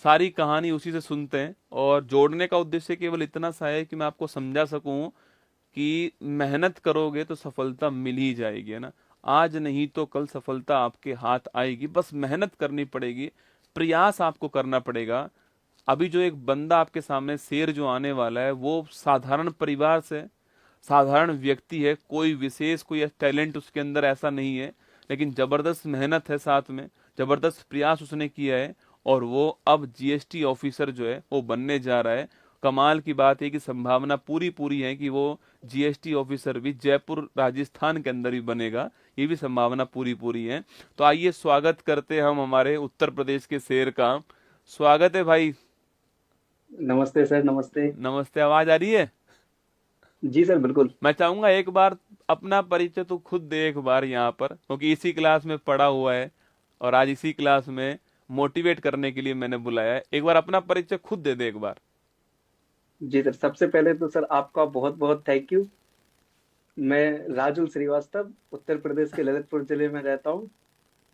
सारी कहानी उसी से सुनते हैं। और जोड़ने का उद्देश्य केवल इतना सा है कि मैं आपको समझा सकूं कि मेहनत करोगे तो सफलता मिल ही जाएगी, है ना। आज नहीं तो कल सफलता आपके हाथ आएगी, बस मेहनत करनी पड़ेगी, प्रयास आपको करना पड़ेगा। अभी जो एक बंदा आपके सामने शेर जो आने वाला है, वो साधारण परिवार से, साधारण व्यक्ति है, कोई विशेष कोई टैलेंट उसके अंदर ऐसा नहीं है, लेकिन जबरदस्त मेहनत है साथ में, जबरदस्त प्रयास उसने किया है, और वो अब जीएसटी ऑफिसर जो है वो बनने जा रहा है। कमाल की बात है कि संभावना पूरी पूरी है कि वो जीएसटी ऑफिसर भी जयपुर राजस्थान के अंदर ही बनेगा, ये भी संभावना पूरी पूरी है। तो आइए स्वागत करते हैं हम हमारे उत्तर प्रदेश के शेर का। स्वागत है भाई। नमस्ते सर, नमस्ते। नमस्ते, आवाज आ रही है? जी सर, बिल्कुल। मैं चाहूंगा एक बार अपना परिचय तो खुद दे एक बार यहाँ पर, क्योंकि इसी क्लास में पढ़ा हुआ है और आज इसी क्लास में मोटिवेट करने के लिए मैंने बुलाया है। एक बार अपना परिचय खुद दे एक बार। जी सर, सबसे पहले तो सर आपका बहुत बहुत थैंक यू। मैं राजुल श्रीवास्तव उत्तर प्रदेश के ललितपुर जिले में रहता हूँ।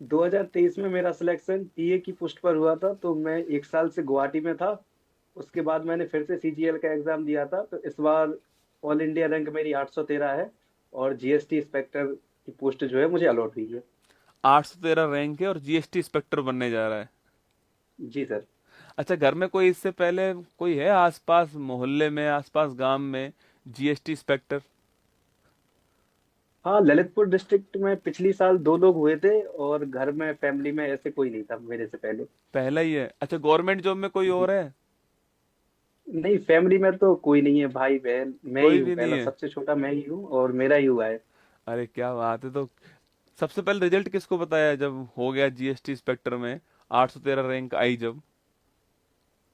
2023 में मेरा सिलेक्शन टीए की पोस्ट पर हुआ था, तो मैं एक साल से गुवाहाटी में था। उसके बाद मैंने फिर से सीजीएल का एग्जाम दिया था, तो इस बार ऑल इंडिया रैंक मेरी 813 है और जीएसटी इंस्पेक्टर की पोस्ट जो है मुझे अलॉट हुई है। 813 रैंक है और जीएसटी इंस्पेक्टर बनने जा रहा है। जी सर। अच्छा, घर में कोई इससे पहले कोई है आसपास मोहल्ले में, आसपास गांव में जीएसटी इंस्पेक्टर? हाँ, ललितपुर डिस्ट्रिक्ट में पिछली साल दो लोग हुए थे और घर में फैमिली में ऐसे कोई नहीं था मेरे से पहले। पहला ही है? अच्छा, गवर्नमेंट जॉब में कोई और जी। है? नहीं, फैमिली में तो कोई नहीं है, भाई बहन मैं ही कोई हूँ, भी नहीं पहला है? सबसे छोटा मैं ही हूँ और मेरा ही हुआ है। अरे क्या बात है। तो सबसे पहले रिजल्ट किसको बताया जब हो गया जीएसटी इंस्पेक्टर में 813 रैंक आई जब?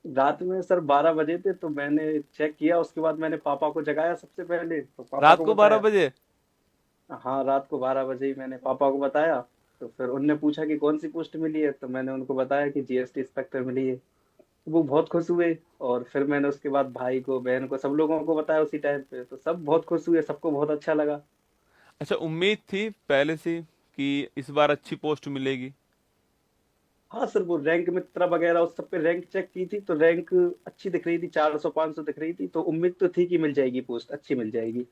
रात में सर 12 बजे थे, तो मैंने चेक किया, उसके बाद मैंने पापा को जगाया, सबसे पहले तो पापा रात को को बारह बताया। बजे हाँ, रात को 12 बजे ही मैंने पापा को बताया। तो फिर उनने पूछा कि कौन सी पोस्ट मिली है, तो मैंने उनको बताया कि जीएसटी इंस्पेक्टर मिली है। तो वो बहुत खुश हुए। और फिर मैंने उसके बाद भाई को, बहन को, सब लोगों को बताया उसी टाइम पे, तो सब बहुत खुश हुए, सबको बहुत अच्छा लगा। अच्छा, उम्मीद थी पहले से कि इस बार अच्छी पोस्ट मिलेगी? हाँ सर, वो रैंक मित्रा वगैरह उस सब पे रैंक चेक की थी, तो रैंक अच्छी दिख रही थी, 400 500 दिख रही थी, तो उम्मीद तो थी कि मिल जाएगी, पोस्ट अच्छी मिल जाएगी।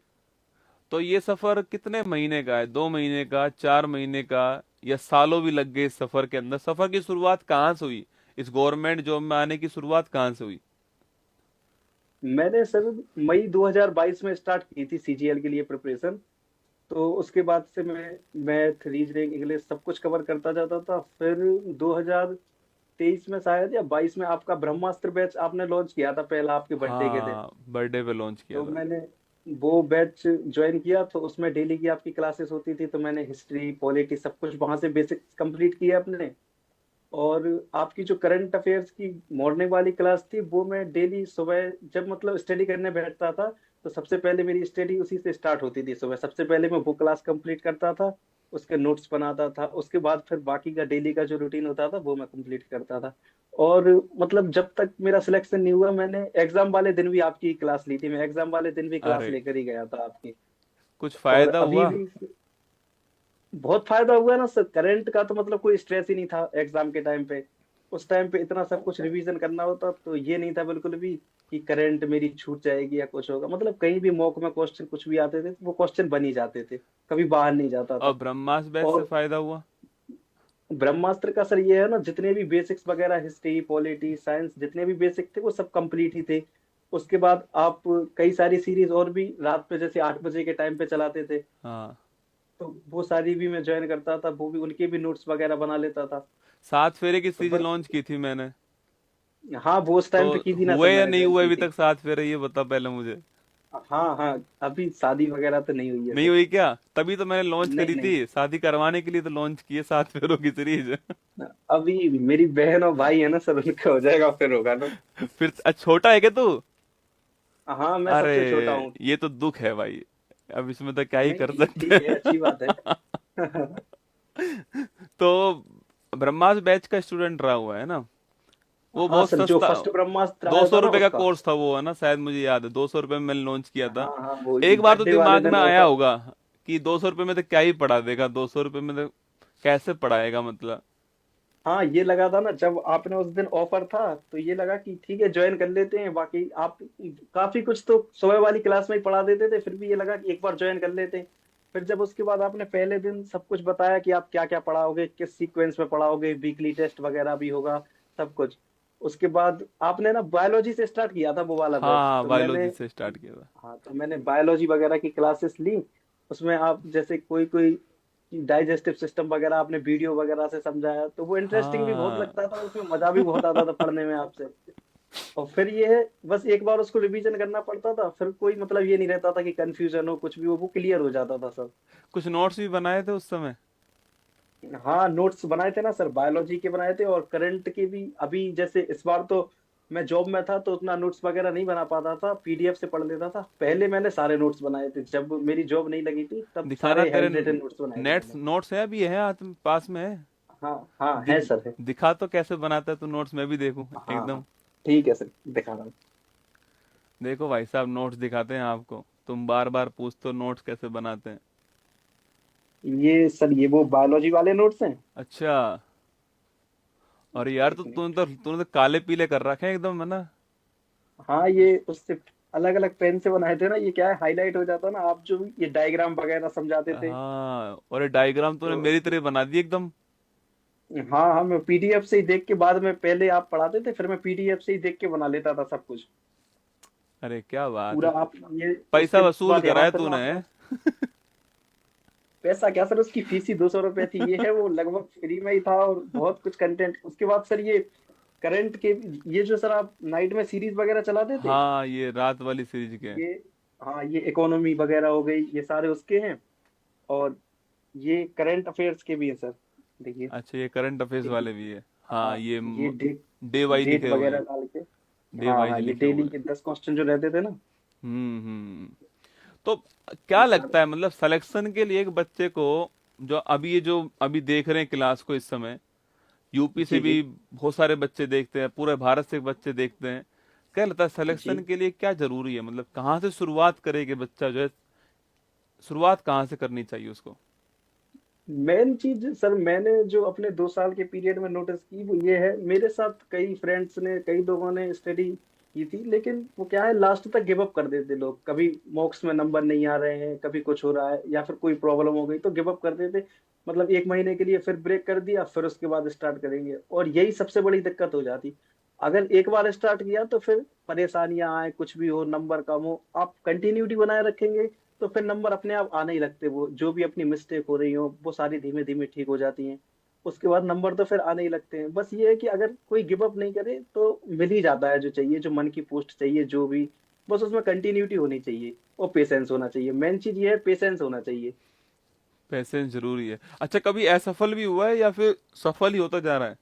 तो ये सफर कितने महीने का है? 2 महीने का, 4 महीने का, या सालों भी लग गए इस सफर के अंदर? सफर की शुरुआत कहाँ से हुई? इस गवर्नमेंट जॉब में आने की शुरुआत कहाँ से हुई? मैंने सर मई 2022 में स्टार्ट की थी सीजीएल के लिए प्रिपरेशन। तो उसके बाद से मैं मैथ, रीजनिंग, इंग्लिश सब कुछ कवर करता जाता था। फिर 2023 में शायद या 22 में आपका ब्रह्मास्त्र बैच आपने लॉन्च किया था, पहला आपके बर्थडे के दिन। हाँ, बर्थडे पे लॉन्च किया तो था। मैंने वो बैच ज्वाइन किया, तो उसमें डेली की आपकी क्लासेस होती थी, तो मैंने हिस्ट्री, पॉलिटी सब कुछ वहां से बेसिक कंप्लीट किया अपने। और आपकी जो करंट अफेयर्स की मॉर्निंग वाली क्लास थी, वो मैं डेली सुबह जब मतलब स्टडी करने बैठता था, तो सबसे पहले मेरी स्टडी उसी से स्टार्ट होती थी। सुबह सबसे पहले मैं वो क्लास कंप्लीट करता था, उसके नोट्स बनाता था, उसके बाद फिर बाकी का डेली का जो रूटीन होता था वो मैं कंप्लीट करता था। और मतलब जब तक मेरा सिलेक्शन नहीं हुआ, मैंने एग्जाम वाले दिन भी आपकी क्लास ली थी, मैं एग्जाम वाले दिन भी क्लास अरे, लेकर ही गया था आपकी। कुछ और फायदा अभी हुआ? भी बहुत फायदा हुआ ना सर, करंट का तो मतलब कोई स्ट्रेस ही नहीं था एग्जाम के टाइम पे। उस टाइम पे इतना सब कुछ रिवीजन करना होता, तो ये नहीं था बिल्कुल भी कि करंट मेरी छूट जाएगी या कुछ होगा। मतलब कहीं भी मॉक में क्वेश्चन कुछ भी आते थे, तो वो क्वेश्चन बन ही जाते थे, कभी बाहर नहीं जाता और था। ब्रह्मास्त्र बैच से और फायदा हुआ? ब्रह्मास्त्र का सर ये है ना, जितने भी बेसिक्स वगैरह, हिस्ट्री, पॉलिटी, साइंस, जितने भी बेसिक थे वो सब कंप्लीट ही थे। उसके बाद आप कई सारी सीरीज और भी रात पे जैसे 8 बजे के टाइम पे चलाते थे, हाँ। तो वो सारी भी मैं ज्वाइन करता था, वो भी उनके भी नोट्स वगैरह बना लेता था। 7 फेरे की तो सीरीज बस। लॉन्च की थी मैंने। हाँ, वो उस तो टाइम पे की थी ना सर, हुए या मैंने नहीं ज्वाइन हुए की अभी थी। तक 7 फेरे, ये बता पहले मुझे। हाँ हाँ, अभी शादी वगैरह तो नहीं हुई है नहीं सर। हुई क्या? तभी तो मैंने लॉन्च नहीं करी नहीं, थी, शादी करवाने के लिए तो लॉन्च की है 7 फेरों की सीरीज। अभी मेरी बहन और भाई है ना सर, उनका हो जाएगा फिर होगा ना। फिर छोटा है क्या तू? हाँ, मैं अरे, सबसे छोटा हूँ। ये तो दुख है भाई। अब इसमें तो क्या ही नहीं कर नहीं, सकते ठीक है, अच्छी बात है। हैं। तो ब्रह्मास्त्र बैच का स्टूडेंट रहा हुआ है ना? वो हाँ बहुत सर, जो सस्ता, फर्स्ट ब्रह्मास्त्र दो आया सौ था ना रुपए का उसका। कोर्स था वो, है ना, शायद मुझे याद है 200 रुपये में मैंने लॉन्च किया था। हाँ हाँ, वो एक बार तो बर्थडे वाले दिमाग दिन में आया ऑफर। होगा कि 200 रुपये में तो क्या ही पढ़ा देगा, 200 रुपये में तो कैसे पढ़ाएगा मतलब। हाँ ये लगा था ना, जब आपने उस दिन ऑफर था तो ये लगा कि ठीक है ज्वाइन कर लेते हैं। बाकी आप काफी कुछ तो सुबह वाली क्लास में ही पढ़ा देते थे, फिर भी ये लगा कि एक बार ज्वाइन कर लेते हैं। फिर जब उसके बाद आपने पहले दिन सब कुछ बताया कि आप क्या क्या पढ़ाओगे, किस सीक्वेंस में पढ़ाओगे, वीकली टेस्ट वगैरह भी होगा, सब कुछ। उसके बाद आपने ना बायोलॉजी से स्टार्ट किया था वो वाला बैच, हाँ, तो मैंने, बायोलॉजी से स्टार्ट किया था। हाँ तो मैंने बायोलॉजी वगैरह की क्लासेस ली। उसमें आप जैसे कोई कोई डाइजेस्टिव सिस्टम वगैरह आपने वीडियो वगैरह से समझाया, तो वो इंटरेस्टिंग भी बहुत हाँ। लगता था, उसमें मजा भी बहुत आता था पढ़ने में आपसे। और फिर ये है, बस एक बार उसको रिवीजन करना पड़ता था, फिर कोई मतलब ये नहीं रहता था कि कंफ्यूजन हो कुछ भी हो, वो क्लियर हो जाता था सब। कुछ नोट्स भी बनाए थे उस समय? हाँ नोट्स बनाए थे ना सर, बायोलॉजी के बनाए थे और करंट के भी। अभी जैसे इस बार तो मैं जॉब में था तो उतना नोट्स वगैरह नहीं बना पाता था, पीडीएफ से पढ़ लेता था। पहले मैंने सारे नोट्स बनाए थे, जब मेरी जॉब नहीं लगी थी तब दिखाना सारे तेरे हैंड रिटन नोट्स बनाए थे नेट्स मैंने। नोट्स है, अभी है हाथ में, पास में है? हाँ हाँ दि, है सर है। दिखा तो कैसे बनाता है तू नोट्स, मैं भी देखूं हाँ एकदम। हाँ ठीक है सर, दिखा रहा हूँ। देखो भाई साहब, नोट्स दिखाते हैं आपको, तुम बार बार पूछते हो नोट्स कैसे बनाते हैं। ये सर ये वो बायोलॉजी वाले नोट्स हैं। अच्छा। और यार तो एक मिनट। तूने तो काले पीले कर रखे हैं एकदम, है ना? हाँ ये उससे अलग अलग पेन से बनाए थे ना, ये क्या है हाईलाइट हो जाता ना, आप जो भी ये डायग्राम वगैरह समझाते थे हाँ, और ये डायग्राम तूने तो। मेरी तरह बना दी एकदम। हाँ हाँ मैं पीडीएफ से ही देख के, बाद में पहले आप पढ़ाते थे फिर मैं पीडीएफ से ही देख के बना लेता था सब कुछ अरे क्या बात है! पूरा। आप ये पैसा उसके वसूल बाद करा यहाँ है से ना तूने। आपने, पैसा क्या सर, उसकी फीस ही 200 रुपये थी, ये है वो लगभग फ्री में ही था और बहुत कुछ कंटेंट। उसके बाद सर ये करंट के, ये जो सर आप नाइट में सीरीज वगैरह चलाते थे, हाँ, ये रात वाली सीरीज के। ये, हाँ ये इकोनॉमी वगैरह हो गई, ये सारे उसके हैं। और ये करंट अफेयर्स के भी है सर, देखिए। अच्छा, ये करंट अफेयर्स देखिए वाले भी है। हाँ, हाँ, ये ये डेट, डे वाइज डेट लिखे हुए वगैरह हैं। डाल के। डे हाँ वाइज हाँ ये लिखे हुए डेली हैं। के 10 क्वेश्चन जो रहते थे ना, हम्म। तो क्या ये सर। लगता है, मतलब सिलेक्शन के लिए एक बच्चे को, जो अभी देख रहे हैं क्लास को इस समय, यूपी से जी भी जी बहुत सारे बच्चे देखते हैं, पूरे भारत से बच्चे देखते हैं, क्या लगता है सिलेक्शन जी। के लिए क्या जरूरी है? मतलब कहाँ से शुरुआत करे कि बच्चा जो है, शुरुआत कहाँ से करनी चाहिए उसको? मेन चीज सर, मैंने जो अपने 2 साल के पीरियड में नोटिस की वो ये है, मेरे साथ कई फ्रेंड्स ने, कई लोगों ने स्टडी की थी, लेकिन वो क्या है लास्ट तक गिव अप कर देते लोग। कभी मॉक्स में नंबर नहीं आ रहे हैं, कभी कुछ हो रहा है या फिर कोई प्रॉब्लम हो गई तो गिव अप कर देते। मतलब 1 महीने के लिए फिर ब्रेक कर दिया, फिर उसके बाद स्टार्ट करेंगे, और यही सबसे बड़ी दिक्कत हो जाती। अगर एक बार स्टार्ट किया तो फिर परेशानियां आए, कुछ भी हो, नंबर कम हो, आप कंटिन्यूटी बनाए रखेंगे तो फिर नंबर अपने आप आने ही लगते। वो जो भी अपनी मिस्टेक हो रही हो वो सारी धीमे धीमे ठीक हो जाती हैं। उसके बाद नंबर तो फिर आने ही लगते हैं। बस ये है कि अगर कोई गिव अप नहीं करे तो मिल ही जाता है जो चाहिए, जो मन की पोस्ट चाहिए जो भी। बस उसमें कंटिन्यूटी होनी चाहिए और पेशेंस होना चाहिए, मेन चीज ये है, पेशेंस होना चाहिए। पेशेंस जरूरी है। अच्छा, कभी असफल भी हुआ है या फिर सफल ही होता जा रहा है?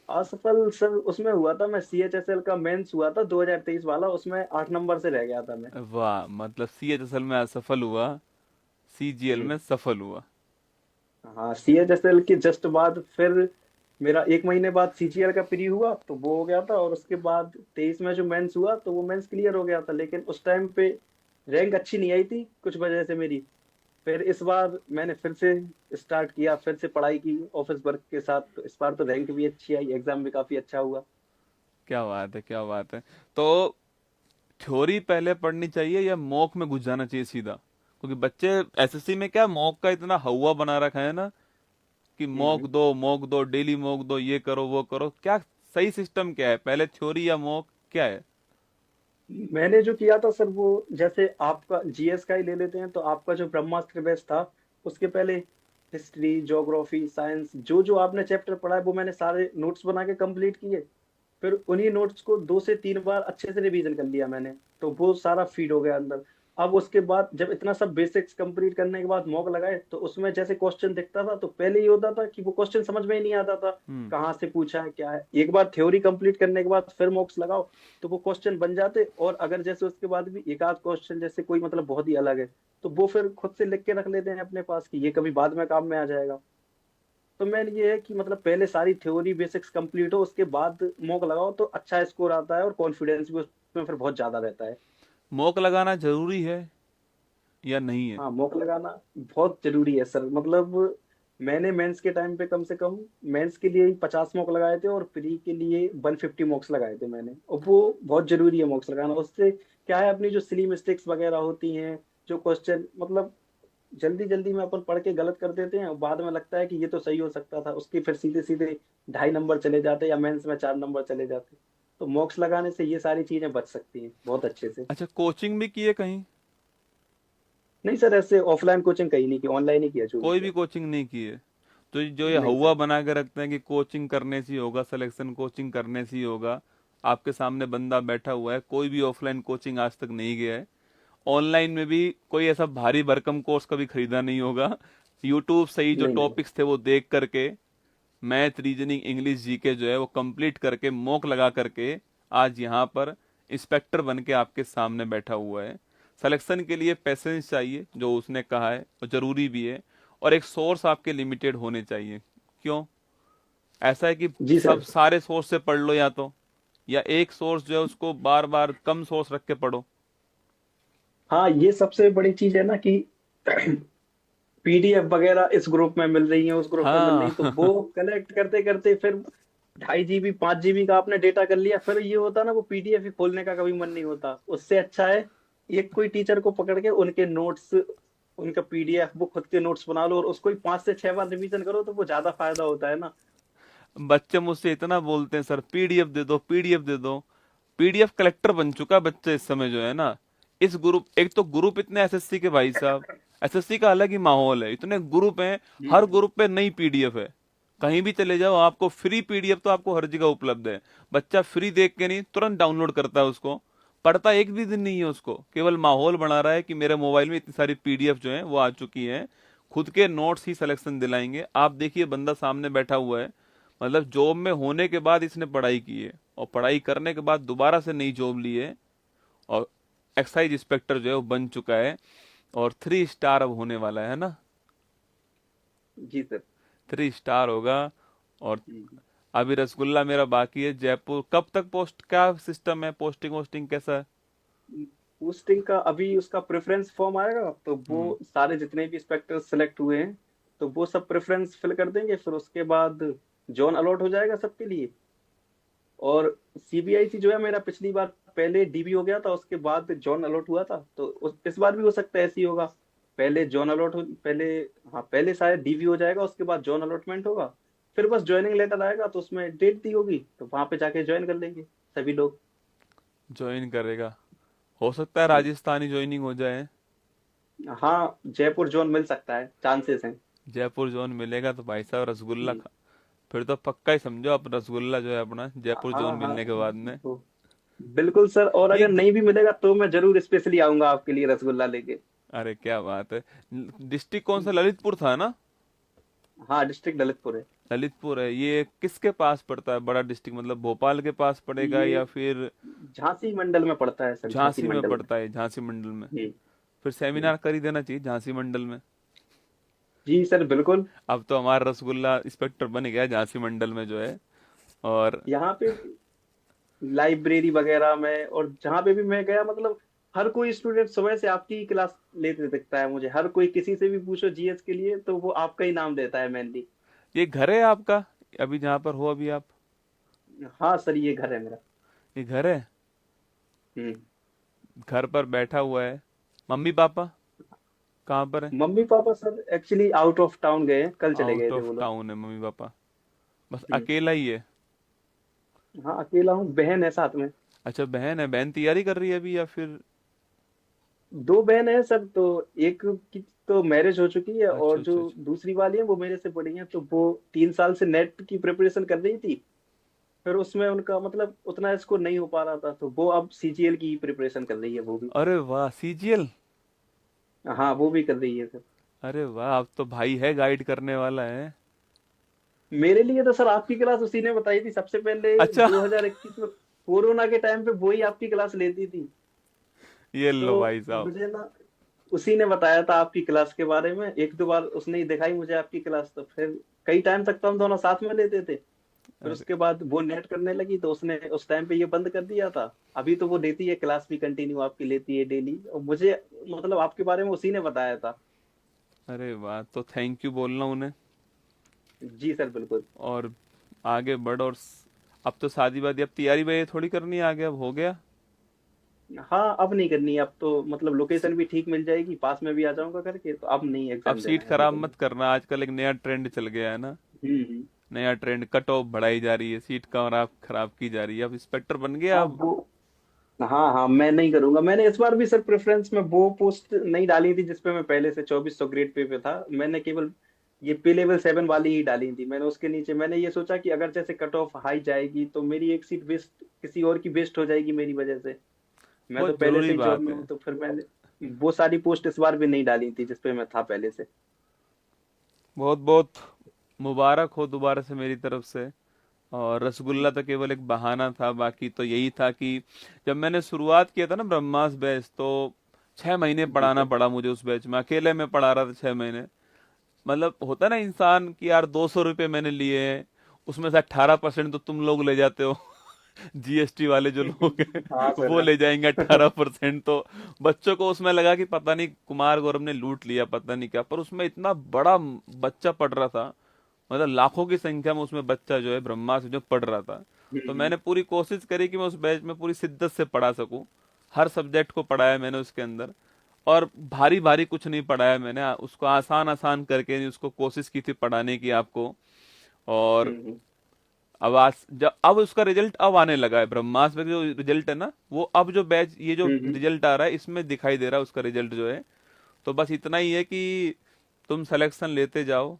असफल सर उसमें हुआ था, मैं सीएचएसएल का मेंस हुआ था 2023 वाला, उसमें 8 नंबर से रह गया था मैं। वाह, मतलब सीएचएसएल में असफल हुआ, सीजीएल जी में सफल हुआ। हाँ, सीएचएसएल के जस्ट बाद फिर मेरा 1 महीने बाद सीजीएल का प्री हुआ तो वो हो गया था, और उसके बाद 23 में जो मेंस हुआ तो वो मेंस क्लियर हो गया था, लेकिन उस टाइम पे रैंक अच्छी नहीं आई थी कुछ वजह से मेरी। फिर इस बार मैंने फिर से स्टार्ट किया, फिर से पढ़ाई की ऑफिस वर्क के साथ, तो इस बार तो रैंक भी अच्छी आई, एग्जाम भी काफी अच्छा हुआ। क्या बात है, क्या बात है! तो थ्योरी पहले पढ़नी चाहिए या मॉक में घुस जाना चाहिए सीधा? क्योंकि बच्चे एसएससी में क्या मॉक का इतना हवा बना रखा है ना, कि हम्म। मॉक दो डेली, मॉक दो, ये करो वो करो। क्या सही सिस्टम क्या है, पहले थ्योरी या मॉक, क्या है? मैंने जो किया था सर वो, जैसे आपका जीएस का ही ले लेते हैं, तो आपका जो ब्रह्मास्त्र बैच था उसके पहले हिस्ट्री, ज्योग्राफी, साइंस, जो जो आपने चैप्टर पढ़ा है वो मैंने सारे नोट्स बना के कंप्लीट किए। फिर उन्हीं नोट्स को 2 से 3 बार अच्छे से रिवीजन कर लिया मैंने, तो वो सारा फीड हो गया अंदर। अब उसके बाद जब इतना सब बेसिक्स कंप्लीट करने के बाद मॉक लगाए तो उसमें जैसे क्वेश्चन दिखता था तो पहले ये होता था कि वो क्वेश्चन समझ में ही नहीं आता था, हम्म। कहाँ से पूछा है क्या है। एक बार थ्योरी कंप्लीट करने के बाद फिर मॉक्स लगाओ तो वो क्वेश्चन बन जाते। और अगर जैसे उसके बाद भी एक आध क्वेश्चन जैसे कोई मतलब बहुत ही अलग है तो वो फिर खुद से लिख के रख लेते हैं अपने पास कि ये कभी बाद में काम में आ जाएगा। तो मैन ये है कि मतलब पहले सारी थ्योरी बेसिक्स कंप्लीट हो, उसके बाद मॉक लगाओ तो अच्छा स्कोर आता है और कॉन्फिडेंस भी उसमें फिर बहुत ज्यादा रहता है। मॉक लगाना जरूरी है या नहीं है? हाँ मॉक लगाना बहुत जरूरी है सर। मतलब मैंने मेंस के टाइम पे कम से कम मेंस के लिए 50 मॉक लगाए थे और प्री के लिए 150 मॉक्स लगाए थे मैंने। और वो बहुत जरूरी है मॉक्स लगाना, उससे क्या है अपनी जो सिली मिस्टेक्स वगैरह होती हैं, जो क्वेश्चन मतलब जल्दी जल्दी में अपन पढ़ के गलत कर देते हैं और बाद में लगता है कि ये तो सही हो सकता था, उसके फिर सीधे सीधे 2.5 नंबर चले जाते या मेंस में 4 नंबर चले जाते। तो मॉक्स लगाने से ये सारी चीजें बच सकती हैं बहुत अच्छे से। अच्छा, कोचिंग भी की है कहीं? नहीं सर, ऐसे ऑफलाइन कोचिंग कहीं नहीं की, ऑनलाइन ही किया जो भी कोई भी किया। कोचिंग नहीं की है? तो जो ये नहीं हवा सर। बना के रखते हैं कि कोचिंग करने से ही होगा, सिलेक्शन कोचिंग करने से ही होगा, आपके सामने बंदा बैठा हुआ है, कोई भी ऑफलाइन कोचिंग आज तक नहीं गया है, ऑनलाइन में भी कोई ऐसा भारी भरकम कोर्स कभी खरीदा नहीं होगा, यूट्यूब से ही जो नहीं नहीं। टॉपिक्स थे वो देख करके, मैथ, रीजनिंग, इंग्लिश, जीके जो है वो कंप्लीट करके, मॉक लगा करके आज यहाँ पर इंस्पेक्टर बन के आपके सामने बैठा हुआ है। सिलेक्शन के लिए पैसेंस चाहिए, जो उसने कहा है, और जरूरी भी है। और एक सोर्स आपके लिमिटेड होने चाहिए। क्यों? ऐसा है कि जी सब सर। सारे सोर्स से पढ़ लो, या तो या एक सोर्स जो है उसको बार बार कम सोर्स रख के पढ़ो। हाँ, ये सबसे बड़ी चीज है ना कि पीडीएफ वगैरह इस ग्रुप में मिल रही है, उस ग्रुप में मिल रही हाँ। है, तो वो कलेक्ट करते करते फिर 2.5 GB 5 GB का आपने डेटा कर लिया, फिर ये होता ना वो पीडीएफ ही खोलने का कभी मन नहीं होता। उससे अच्छा है एक कोई टीचर को पकड़ के उनके नोट्स, उनका पीडीएफ, वो खुद के नोट्स बना लो और उसको ही 5 से 6 बार रिवीजन करो, तो वो ज्यादा फायदा होता है ना। बच्चे मुझसे इतना बोलते हैं, सर पीडीएफ दे दो, पीडीएफ दे दो। पीडीएफ कलेक्टर बन चुका है बच्चा इस समय जो है ना। इस ग्रुप, एक तो ग्रुप इतने एसएससी के भाई साहब, एसएससी का अलग ही माहौल है, इतने ग्रुप हैं, जी हर जी। ग्रुप पे नई पीडीएफ है। कहीं भी चले जाओ आपको फ्री पीडीएफ तो आपको हर जगह उपलब्ध है। बच्चा फ्री देख के नहीं, तुरंत डाउनलोड करता है उसको, पढ़ता एक भी दिन नहीं है उसको, केवल माहौल बना रहा है कि मेरे मोबाइल में इतनी सारी पीडीएफ जो है वो आ चुकी है। खुद के नोट्स ही सिलेक्शन दिलाएंगे। आप देखिए बंदा सामने बैठा हुआ है, मतलब जॉब में होने के बाद इसने पढ़ाई की है, और पढ़ाई करने के बाद दोबारा से नई जॉब ली है, और एक्साइज इंस्पेक्टर जो है वो बन चुका है, और 3 स्टार अब होने वाला है ना। जी सर। 3 स्टार होगा। और जी जी। अभी रसगुल्ला मेरा बाकी है जयपुर। कब तक पोस्ट, क्या सिस्टम है, पोस्टिंग वोस्टिंग कैसा है? पोस्टिंग का अभी उसका प्रेफरेंस फॉर्म आएगा, तो वो हम्म। सारे जितने भी इंस्पेक्टर सेलेक्ट हुए हैं तो वो सब प्रेफरेंस फिल कर देंगे, फिर उसके बाद जोन अलॉट हो जाएगा सबके लिए। और सीबीआईसी जो है मेरा पिछली बार पहले डीबी हो गया था, उसके बाद जॉन अलॉट हुआ था, तो इस बार भी हो सकता है ऐसे ही होगा। पहले जॉन अलॉट हो पहले, हाँ पहले शायद डीबी हो जाएगा, उसके बाद जॉन अलॉटमेंट होगा, फिर बस ज्वाइनिंग लेटर आएगा तो उसमें डेट दी होगी, तो वहां पे जाके ज्वाइन कर लेंगे सभी लोग। ज्वाइन करेगा? हो सकता है राजस्थानी ज्वाइनिंग हो जाए। हाँ, जयपुर जोन मिल सकता है, चांसेस हैं। जयपुर जोन मिलेगा तो भाई साहब रसगुल्ला जी। खा, फिर तो पक्का ही समझो आप, रसगुल्ला जो है अपना जयपुर जोन हाँ हाँ। मिलने के बाद में। तो बिल्कुल सर, और ये अगर नहीं भी मिलेगा तो मैं जरूर स्पेशली आऊंगा आपके लिए रसगुल्ला लेके। अरे क्या बात है। डिस्ट्रिक्ट कौन सा, ललितपुर था ना? हाँ, डिस्ट्रिक्ट ललितपुर है। ललितपुर है। ये किसके पास पड़ता है, बड़ा डिस्ट्रिक्ट मतलब भोपाल के पास पड़ेगा ये या फिर झांसी मंडल में पड़ता है सर, झांसी झांसी में मंडल में। पड़ता है? झांसी मंडल में? जी फिर जी। सेमिनार कर ही देना चाहिए झांसी मंडल में। जी सर बिल्कुल। अब तो हमारा रसगुल्ला इंस्पेक्टर बन गया झांसी मंडल में जो है। और यहाँ पे लाइब्रेरी वगैरह में और जहाँ पे भी मैं गया, मतलब हर कोई स्टूडेंट सुबह से आपकी ही क्लास लेते दिखता है मुझे। हर कोई किसी से भी पूछो जीएस के लिए तो वो आपका ही नाम देता है मेनली। ये घर है आपका, अभी जहाँ पर हो अभी आप? हाँ सर, ये घर है मेरा। ये घर है? हम्म। घर पर बैठा हुआ है। मम्मी पापा कहाँ पर है? Mummy papa sir actually out of town गए हैं, कल चले आउट गए थे ऑफ वो लोग। टाउन है मम्मी पापा? बस हम्म। अकेला ही है? हाँ अकेला हूँ, बहन है साथ में। अच्छा, बहन है। बहन तैयारी कर रही है अभी या फिर? दो बहन है सर, तो एक की तो मैरिज हो चुकी है अच्छा और जो अच्छा अच्छा। दूसरी वाली है वो मेरे से बड़ी है, तो वो 3 साल से नेट की प्रिपरेशन कर रही थी। फिर उसमें उनका मतलब उतना स्कोर नहीं हो पा रहा था, तो वो अब सीजीएल की प्रिपरेशन कर रही है वो भी। अरे वाह, सीजीएल! हाँ, वो भी कर रही है सर। अरे वाह, अब तो भाई है गाइड करने वाला है। मेरे लिए तो सर आपकी क्लास उसी ने बताई थी सबसे पहले, अच्छा। 2021 में कोरोना के टाइम पे वो ही आपकी क्लास लेती थी। ये लो तो भाई साहब। मुझे ना उसी ने बताया था आपकी क्लास के बारे में, एक दो बार उसने ही दिखाई मुझे आपकी क्लास, तो फिर कई टाइम तक तो हम दोनों साथ में लेते थे। फिर अरे उसके बाद वो नेट करने लगी तो उसने उस टाइम पे ये बंद कर दिया था। अभी तो वो लेती है क्लास भी, कंटिन्यू आपकी लेती है डेली, और मुझे मतलब आपके बारे में उसी ने बताया था। अरे वाह, तो थैंक यू बोलना उन्हें। जी सर, बिल्कुल। और आगे बढ़। और अब तो शादी वादी, अब तैयारी वैयारी थोड़ी करनी है आगे, अब हो गया। हाँ, अब नहीं करनी है, अब तो मतलब सी- लोकेशन भी ठीक मिल जाएगी, पास में भी आ जाऊंगा करके, तो अब नहीं अब एग्जाम देना सीट है अभी खराब तो मत मुझे। करना, आजकल एक नया ट्रेंड चल गया है ना। हम्म। नया ट्रेंड, कट ऑफ बढ़ाई जा रही है, सीट खराब खराब की जा रही है। अब इंस्पेक्टर बन गया हाँ अब। वो, हाँ हाँ, मैं नहीं करूंगा। मैंने इस बार भी सर प्रेफरेंस में वो पोस्ट नहीं डाली थी जिसपे मैं पहले से 2400 ग्रेड पे था। मैंने केवल ये पे लेवल 7 वाली ही डाली थी। मैंने उसके नीचे मैंने ये सोचा कि अगर जैसे कट ऑफ हाई जाएगी तो मेरी एक सीट वेस्ट, किसी और की वेस्ट हो जाएगी मेरी वजह से। मैं तो बहुत पहले जरूरी से ही जॉब बात में है। हूँ, तो फिर मैंने वो सारी पोस्ट इस बार भी नहीं डाली थी जिसपे मैं था पहले से। बहुत बहुत मुबारक हो दोबारा से मेरी तरफ से। और रसगुल्ला तो केवल एक बहाना था, बाकी तो यही था कि जब मैंने शुरुआत किया था ना ब्रह्मास बैच, तो 6 महीने जी पढ़ाना सर। पड़ा मुझे उस बैच में, अकेले में पढ़ा रहा था 6 महीने। मतलब होता ना इंसान कि यार 200 रुपये मैंने लिए हैं, उसमें से 18% तो तुम लोग ले जाते हो। जीएसटी वाले जो लोग हैं हाँ सर, वो हाँ। ले जाएंगे 18%। तो बच्चों को उसमें लगा कि पता नहीं कुमार गौरव ने लूट लिया, पता नहीं क्या, पर उसमें इतना बड़ा बच्चा पढ़ रहा था। मतलब लाखों की संख्या में उसमें बच्चा जो है ब्रह्मा से जो पढ़ रहा था। तो हम्म। मैंने पूरी कोशिश करी कि मैं उस बैच में पूरी शिद्दत से पढ़ा सकूं। हर सब्जेक्ट को पढ़ाया मैंने उसके अंदर। और भारी भारी कुछ नहीं पढ़ाया मैंने, उसको आसान आसान करके उसको कोशिश की थी पढ़ाने की आपको। और हम्म। अब आज जब अब उसका रिजल्ट अब आने लगा है, ब्रह्मास्त्र में जो रिजल्ट है ना, वो अब जो बैच ये जो हम्म। रिजल्ट आ रहा है इसमें दिखाई दे रहा है उसका रिजल्ट जो है। तो बस इतना ही है कि तुम सिलेक्शन लेते जाओ,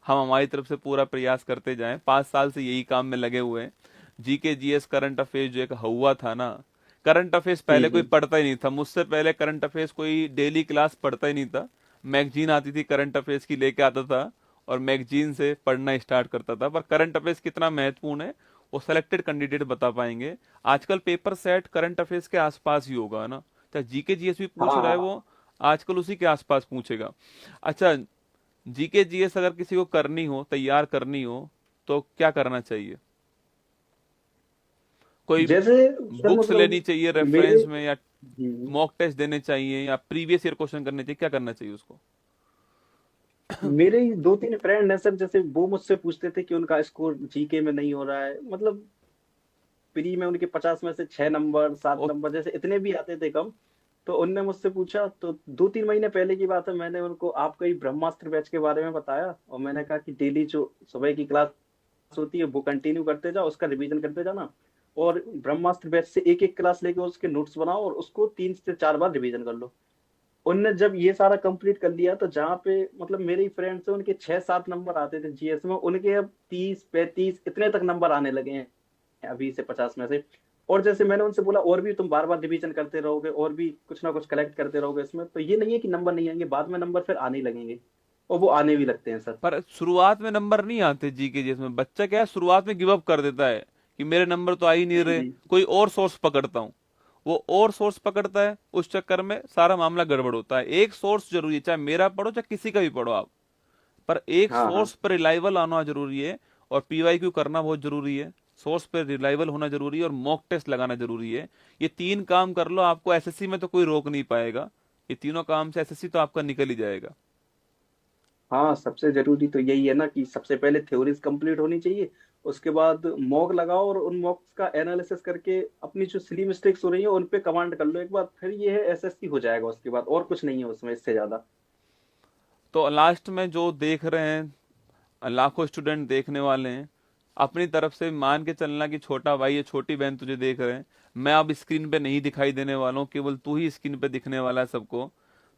हम हमारी तरफ से पूरा प्रयास करते जाएं। 5 साल से यही काम में लगे हुए हैं। जीके जीएस करंट अफेयर्स जो एक हुआ था ना, करंट अफेयर्स पहले कोई हम्म। पढ़ता ही नहीं था, मुझसे पहले करंट अफेयर्स कोई डेली क्लास पढ़ता ही नहीं था। मैगजीन आती थी करंट अफेयर्स की, लेके आता था और मैगजीन से पढ़ना स्टार्ट करता था। पर करंट अफेयर्स कितना महत्वपूर्ण है वो सेलेक्टेड कैंडिडेट बता पाएंगे। आजकल पेपर सेट करंट अफेयर्स के आसपास ही होगा ना, चाहे जीके जीएस भी पूछ हाँ रहा है हाँ। वो आजकल उसी के आसपास पूछेगा। अच्छा, जीके जीएस अगर किसी को करनी हो, तैयार करनी हो, तो क्या करना चाहिए? कोई जैसे सर बुक्स लेनी मतलब चाहिए मेरे, रेफरेंस में, या मॉक टेस्ट देने चाहिए, या प्रीवियस ईयर क्वेश्चन करने चाहिए, क्या करना चाहिए उसको? मेरे ही दो तीन फ्रेंड हैं सर, जैसे वो मुझसे पूछते थे कि उनका स्कोर जीके में नहीं हो रहा है। मतलब प्री में उनके 50 में से 6 नंबर, सात ओ, नंबर जैसे इतने भी आते थे कम। तो उनने मुझसे पूछा, तो 2-3 महीने पहले की बात है, मैंने उनको आपका ही ब्रह्मास्त्र बैच के बारे में बताया, और मैंने कहा कि डेली जो सुबह की क्लास होती है वो कंटिन्यू करते जाओ, उसका रिवीजन करते जाना। और ब्रह्मास्त्र बैच से एक एक क्लास लेके उसके नोट्स बनाओ और उसको 3 से 4 बार रिवीजन कर लो। उनने जब ये सारा कंप्लीट कर लिया, तो जहाँ पे मतलब मेरे ही फ्रेंड्स से उनके 6-7 नंबर आते थे जीएस में, उनके अब 30-35 इतने तक नंबर आने लगे हैं अभी से 50 में से। और जैसे मैंने उनसे बोला, और भी तुम बार बार रिवीजन करते रहोगे और भी कुछ ना कुछ कलेक्ट करते रहोगे इसमें, तो ये नहीं है कि नंबर नहीं आएंगे, बाद में नंबर फिर आने ही लगेंगे। और वो आने भी लगते हैं सर। पर शुरुआत में नंबर नहीं आते जीके जीएस में। बच्चा क्या है, शुरुआत में गिव अप कर देता है कि मेरे नंबर तो आ ही नहीं रहे, जी। कोई और सोर्स पकड़ता हूँ। वो और सोर्स पकड़ता है, उस चक्कर में सारा मामला गड़बड़ होता है। एक सोर्स जरूरी है, चाहे मेरा पढ़ो चाहे किसी का भी पढ़ो आप, पर एक हाँ हाँ। सोर्स पर रिलायबल आना जरूरी है। और पीवाईक्यू करना बहुत जरूरी है, सोर्स पर रिलायबल होना जरूरी है, और मॉक टेस्ट लगाना जरूरी है। ये 3 काम कर लो, आपको एसएससी में तो कोई रोक नहीं पाएगा। ये तीनों काम से एसएससी तो आपका निकल ही जाएगा। हाँ, सबसे जरूरी तो यही है ना कि सबसे पहले थ्योरीज कंप्लीट होनी चाहिए, उसके बाद मॉक लगाओ और उन मॉक्स का एनालिसिस करके अपनी जो सिली मिस्टेक्स हो रही है उन पे कमांड कर लो एक बार, फिर ये है एसएससी हो जाएगा। उसके बाद और कुछ नहीं है उसमें इससे ज्यादा। तो लास्ट में जो देख रहे हैं, लाखों स्टूडेंट देखने वाले हैं, अपनी तरफ से मान के चलना कि छोटा भाई या छोटी बहन तुझे देख रहे हैं, मैं अब स्क्रीन पे नहीं दिखाई देने वाला हूँ, केवल तू ही स्क्रीन पे दिखने वाला है सबको।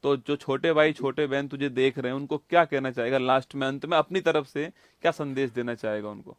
तो जो छोटे भाई छोटे बहन तुझे देख रहे हैं उनको क्या कहना चाहेगा लास्ट में, अंत में अपनी तरफ से क्या संदेश देना चाहेगा उनको?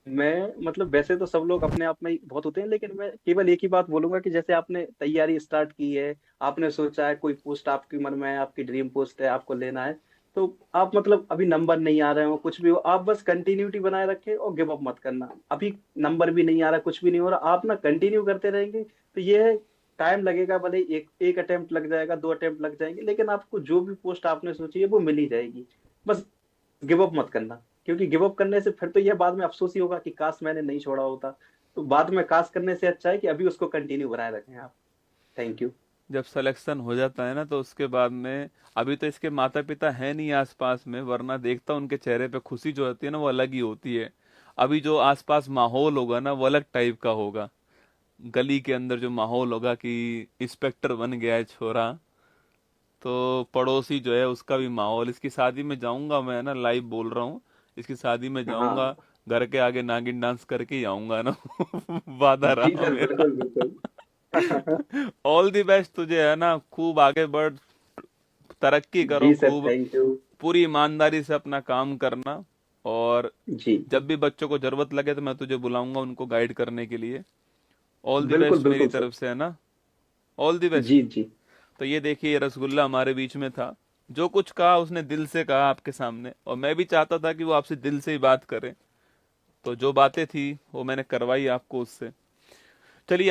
मैं मतलब वैसे तो सब लोग अपने आप में ही बहुत होते हैं, लेकिन मैं केवल एक ही बात बोलूंगा कि जैसे आपने तैयारी स्टार्ट की है, आपने सोचा है कोई पोस्ट आपकी मन में है, आपकी ड्रीम पोस्ट है, आपको लेना है, तो आप मतलब अभी नंबर नहीं आ रहे हो, कुछ भी हो, आप बस कंटिन्यूटी बनाए रखें और गिव अप मत करना। अभी नंबर भी नहीं आ रहा, कुछ भी नहीं हो रहा, आप ना कंटिन्यू करते रहेंगे तो ये है, टाइम लगेगा, भले एक एक अटेम्प्ट लग जाएगा, 2 अटेम्प्ट लग जाएंगे, लेकिन आपको जो भी पोस्ट आपने सोची है वो मिल ही जाएगी। बस गिव अप मत करना, क्योंकि गिव अप करने से फिर तो यह बाद में अफसोस ही होगा कि काश मैंने नहीं छोड़ा होता। तो बाद में काश करने से अच्छा है कि अभी उसको कंटिन्यू बनाए रखें आप। Thank you. जब सिलेक्शन हो जाता है ना तो उसके बाद में, अभी तो इसके माता पिता है नहीं आसपास में, वरना देखता उनके चेहरे पे खुशी जो होती है ना वो अलग ही होती है। अभी जो आसपास माहौल होगा ना वो अलग टाइप का होगा। गली के अंदर जो माहौल होगा कि इंस्पेक्टर बन गया है छोरा, तो पड़ोसी जो है उसका भी माहौल, इसकी शादी में जाऊंगा मैं ना, लाइव बोल रहा हूँ, इसकी शादी में जाऊंगा, हाँ घर के आगे नागिन डांस करके ही आऊंगा ना। वादा जी रहा सर, मेरा। बिल्कुल बिल्कुल। ऑल द बेस्ट तुझे, है ना, खूब आगे बढ़, तरक्की करो जी सर, खूब, थैंक यू। पूरी ईमानदारी से अपना काम करना। और जी जब भी बच्चों को जरूरत लगे तो मैं तुझे बुलाऊंगा उनको गाइड करने के लिए। ऑल द बिल्कुल बेस्ट मेरी बिल्कुल सर। तरफ से, है ना। All the best. जी जी। तो ये देखिए, ये रसगुल्ला हमारे बीच में था, जो कुछ कहा उसने दिल से कहा आपके सामने, और मैं भी चाहता था कि वो आपसे दिल से ही बात करे। तो जो बातें थी वो मैंने करवाई आपको उससे। चलिए।